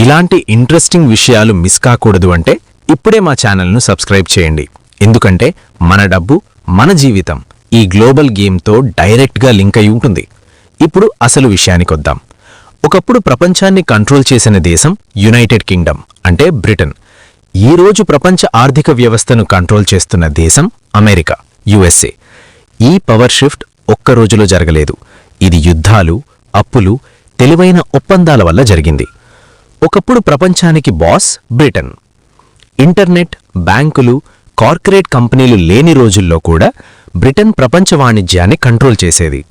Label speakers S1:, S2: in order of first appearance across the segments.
S1: ఇలాంటి ఇంట్రెస్టింగ్ విషయాలు మిస్ కాకూడదు అంటే ఇప్పుడే మా ఛానల్ను సబ్స్క్రైబ్ చేయండి. ఎందుకంటే మన డబ్బు మన జీవితం ఈ గ్లోబల్ గేమ్తో డైరెక్ట్గా లింక్ అయి ఉంటుంది. ఇప్పుడు అసలు విషయానికొద్దాం. ఒకప్పుడు ప్రపంచాన్ని కంట్రోల్ చేసిన దేశం యునైటెడ్ కింగ్డమ్ అంటే బ్రిటన్. ఈ రోజు ప్రపంచ ఆర్థిక వ్యవస్థను కంట్రోల్ చేస్తున్న దేశం అమెరికా యుఎస్ఏ. ఈ పవర్ షిఫ్ట్ ఒక్క రోజులో జరగలేదు. ఇది యుద్ధాలు, అప్పులు, తెలివైన ఒప్పందాల వల్ల జరిగింది. ఒకప్పుడు ప్రపంచానికి బాస్ బ్రిటన్. ఇంటర్నెట్, బ్యాంకులు, కార్పొరేట్ కంపెనీలు లేని రోజుల్లో కూడా బ్రిటన్ ప్రపంచ వాణిజ్యాన్ని కంట్రోల్ చేసేది.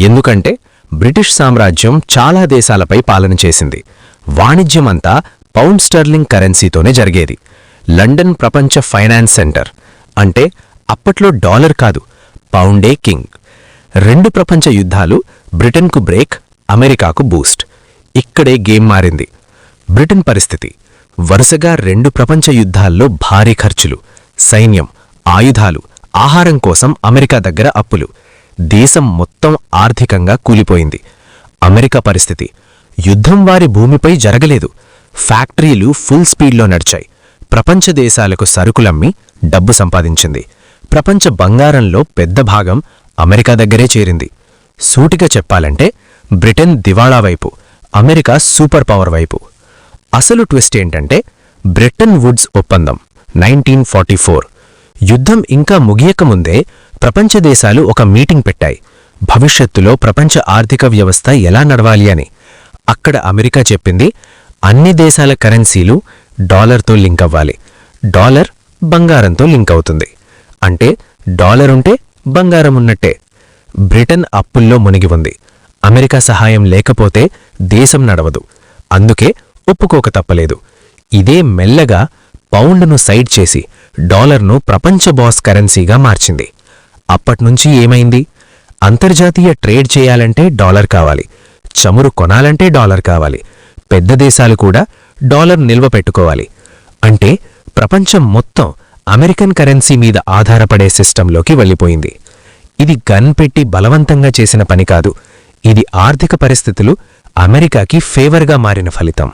S1: ఎందుకంటే బ్రిటిష్ సామ్రాజ్యం చాలా దేశాలపై పాలన చేసింది. వాణిజ్యమంతా పౌండ్ స్టర్లింగ్ కరెన్సీతోనే జరిగేది. లండన్ ప్రపంచ ఫైనాన్స్ సెంటర్. అంటే అప్పట్లో డాలర్ కాదు, పౌండే కింగ్. 2 ప్రపంచ యుద్ధాలు బ్రిటన్కు బ్రేక్, అమెరికాకు బూస్ట్. ఇక్కడే గేమ్ మారింది. బ్రిటన్ పరిస్థితి వరుసగా 2 ప్రపంచ యుద్ధాల్లో భారీ ఖర్చులు, సైన్యం, ఆయుధాలు, ఆహారం కోసం అమెరికా దగ్గర అప్పులు. దేశం మొత్తం ఆర్థికంగా కూలిపోయింది. అమెరికా పరిస్థితి యుద్ధం వారి భూమిపై జరగలేదు. ఫ్యాక్టరీలు ఫుల్ స్పీడ్లో నడిచాయి. ప్రపంచ దేశాలకు సరుకులమ్మి డబ్బు సంపాదించింది. ప్రపంచ బంగారంలో పెద్ద భాగం అమెరికా దగ్గరే చేరింది. సూటిగా చెప్పాలంటే బ్రిటన్ దివాళా వైపు, అమెరికా సూపర్ పవర్ వైపు. అసలు ట్విస్ట్ ఏంటంటే బ్రెట్టన్ వుడ్స్ ఒప్పందం 1944. యుద్ధం ఇంకా ముగియకముందే ప్రపంచ దేశాలు ఒక మీటింగ్ పెట్టాయి. భవిష్యత్తులో ప్రపంచ ఆర్థిక వ్యవస్థ ఎలా నడవాలి అని. అక్కడ అమెరికా చెప్పింది, అన్ని దేశాల కరెన్సీలు డాలర్తో లింక్ అవ్వాలి. డాలర్ బంగారంతో లింక్ అవుతుంది. అంటే డాలర్ ఉంటే బంగారం ఉన్నట్టే. బ్రిటన్ అప్పుల్లో మునిగి ఉంది. అమెరికా సహాయం లేకపోతే దేశం నడవదు. అందుకే ఒప్పుకోక తప్పలేదు. ఇదే మెల్లగా పౌండ్ను సైడ్ చేసి డాలర్ను ప్రపంచ బాస్ కరెన్సీగా మార్చింది. అప్పట్నుంచి ఏమైంది? అంతర్జాతీయ ట్రేడ్ చేయాలంటే డాలర్ కావాలి, చమురు కొనాలంటే డాలర్ కావాలి, పెద్ద దేశాలు కూడా డాలర్ నిల్వ పెట్టుకోవాలి. అంటే ప్రపంచం మొత్తం అమెరికన్ కరెన్సీ మీద ఆధారపడే సిస్టంలోకి వెళ్ళిపోయింది. ఇది గన్ పెట్టి బలవంతంగా చేసిన పని కాదు. ఇది ఆర్థిక పరిస్థితులు అమెరికాకి ఫేవర్గా మారిన ఫలితం.